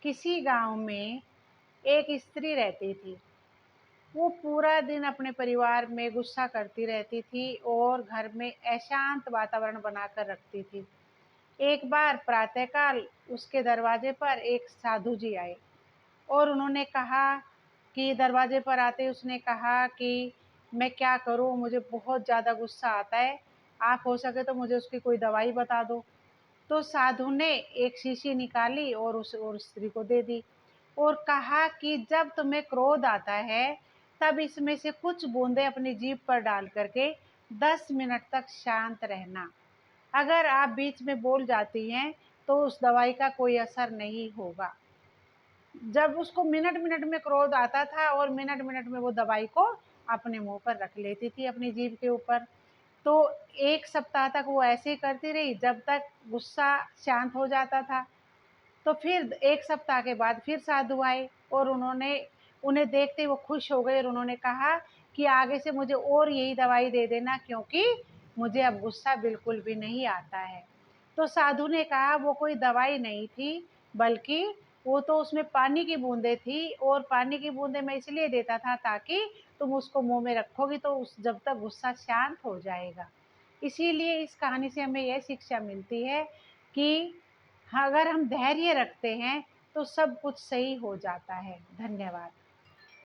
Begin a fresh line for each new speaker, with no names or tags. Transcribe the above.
किसी गांव में एक स्त्री रहती थी। वो पूरा दिन अपने परिवार में गुस्सा करती रहती थी और घर में अशांत वातावरण बनाकर रखती थी। एक बार प्रातःकाल उसके दरवाजे पर एक साधु जी आए और उन्होंने कहा कि दरवाजे पर आते ही उसने कहा कि मैं क्या करूं, मुझे बहुत ज़्यादा गुस्सा आता है। आप हो सके तो मुझे उसकी कोई दवाई बता दो। तो साधु ने एक शीशी निकाली और उस स्त्री को दे दी और कहा कि जब तुम्हें क्रोध आता है तब इसमें से कुछ बूंदें अपनी जीभ पर डाल करके 10 मिनट तक शांत रहना। अगर आप बीच में बोल जाती हैं तो उस दवाई का कोई असर नहीं होगा। जब उसको मिनट मिनट में क्रोध आता था और मिनट मिनट में वो दवाई को अपने मुंह पर रख लेती थी, अपनी जीभ के ऊपर। तो 1 सप्ताह तक वो ऐसे ही करती रही जब तक गुस्सा शांत हो जाता था। तो फिर 1 सप्ताह के बाद फिर साधु आए और उन्हें देखते ही वो खुश हो गए और उन्होंने कहा कि आगे से मुझे और यही दवाई दे देना, क्योंकि मुझे अब गुस्सा बिल्कुल भी नहीं आता है। तो साधु ने कहा वो कोई दवाई नहीं थी, बल्कि वो तो उसमें पानी की बूंदें थी और पानी की बूंदें मैं इसलिए देता था ताकि तुम उसको मुँह में रखोगी तो उस जब तक गुस्सा शांत हो जाएगा। इसीलिए इस कहानी से हमें यह शिक्षा मिलती है कि हाँ, अगर हम धैर्य रखते हैं तो सब कुछ सही हो जाता है। धन्यवाद।